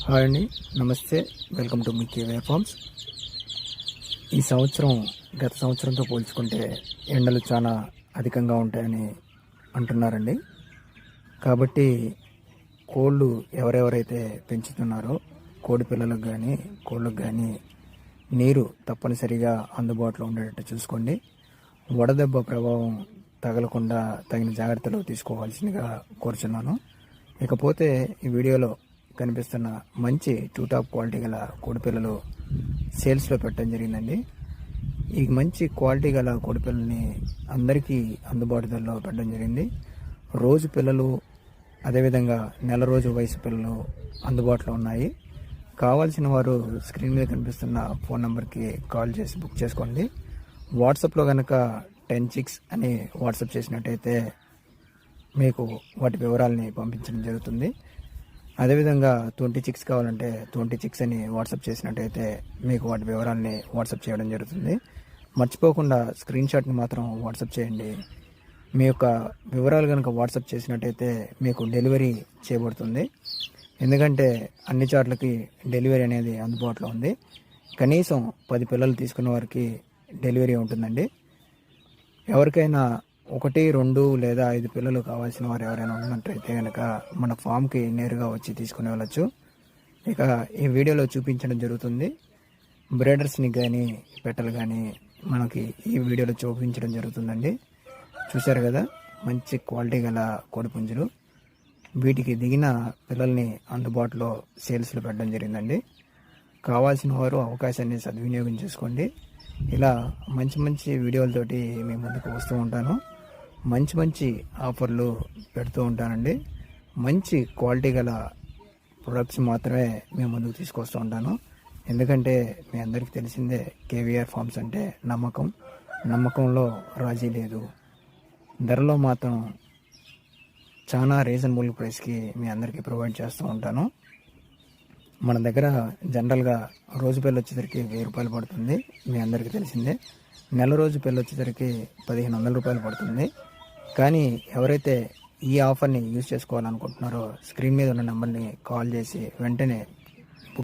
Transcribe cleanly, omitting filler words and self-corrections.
Hi అండి, నమస్తే. Welcome to మీ కేవీఆర్ ఫార్మ్స్. ఈ సంవత్సరం గత సంవత్సరంతో పోల్చుకుంటే ఎండలు చాలా అధికంగా ఉంటాయని అంటున్నారండి. కాబట్టి కోళ్ళు ఎవరెవరైతే పెంచుతున్నారో కోడి పిల్లలకు కానీ కోళ్ళకు కానీ నీరు తప్పనిసరిగా అందుబాటులో ఉండేటట్టు చూసుకోండి. వడదెబ్బ ప్రభావం తగలకుండా తగిన జాగ్రత్తలు తీసుకోవాల్సిందిగా కోరుచున్నాను. ఇకపోతే ఈ వీడియోలో కనిపిస్తున్న మంచి టాప్ క్వాలిటీ గల కోడిపిల్లలు సేల్స్లో పెట్టడం జరిగిందండి. ఈ మంచి క్వాలిటీ గల కోడిపిల్లల్ని అందరికీ అందుబాటు ధరలో పెట్టడం జరిగింది. రోజు పిల్లలు అదేవిధంగా నెల రోజు వయసు పిల్లలు అందుబాటులో ఉన్నాయి. కావాల్సిన వారు స్క్రీన్ మీద కనిపిస్తున్న ఫోన్ నెంబర్కి కాల్ చేసి బుక్ చేసుకోండి. వాట్సాప్లో కనుక 10 chicks అని వాట్సాప్ చేసినట్టయితే మీకు వాటి వివరాలని పంపించడం జరుగుతుంది. అదేవిధంగా 20 chicks కావాలంటే 20 chicks అని వాట్సాప్ చేసినట్టయితే మీకు వాటి వివరాలని వాట్సాప్ చేయడం జరుగుతుంది. మర్చిపోకుండా స్క్రీన్ షాట్ని మాత్రం వాట్సాప్ చేయండి. మీ యొక్క వివరాలు కనుక వాట్సాప్ చేసినట్టయితే మీకు డెలివరీ చేయబడుతుంది. ఎందుకంటే అన్ని చోట్లకి డెలివరీ అనేది అందుబాటులో ఉంది. కనీసం 10 పిల్లలు తీసుకున్న వారికి డెలివరీ ఉంటుందండి. ఎవరికైనా 1, 2 లేదా 5 పిల్లలు కావాల్సిన వారు ఎవరైనా ఉన్నట్టయితే కనుక మన ఫామ్కి నేరుగా వచ్చి తీసుకుని వెళ్ళచ్చు. ఇక ఈ వీడియోలో చూపించడం జరుగుతుంది. బ్రీడర్స్ని కానీ పెట్టలు కానీ మనకి ఈ వీడియోలో చూపించడం జరుగుతుందండి. చూశారు కదా, మంచి క్వాలిటీ గల కోడిపుంజులు. వీటికి దిగిన పిల్లల్ని అందుబాటులో సేల్స్లో పెట్టడం జరిగిందండి. కావాల్సిన వారు అవకాశాన్ని సద్వినియోగం చేసుకోండి. ఇలా మంచి మంచి వీడియోలతోటి మీ ముందుకు వస్తూ ఉంటాను. మంచి మంచి ఆఫర్లు పెడుతూ ఉంటానండి. మంచి క్వాలిటీ గల ప్రొడక్ట్స్ మాత్రమే మేము ముందుకు తీసుకొస్తూ ఉంటాను. ఎందుకంటే మీ అందరికీ తెలిసిందే, కేవీఆర్ ఫార్మ్స్ అంటే నమ్మకంలో రాజీ లేదు. ధరలో మాత్రం చాలా రీజనబుల్ ప్రైస్కి మీ అందరికీ ప్రొవైడ్ చేస్తూ ఉంటాను. మన దగ్గర జనరల్గా రోజు పిల్ల వచ్చేసరికి 1000 రూపాయలు పడుతుంది, మీ అందరికీ తెలిసిందే. నెల రోజు పిల్ల వచ్చేసరికి 1500 రూపాయలు పడుతుంది. కానీ ఎవరైతే ఈ ఆఫర్ని యూజ్ చేసుకోవాలనుకుంటున్నారో స్క్రీన్ మీద ఉన్న నెంబర్ని కాల్ చేసి వెంటనే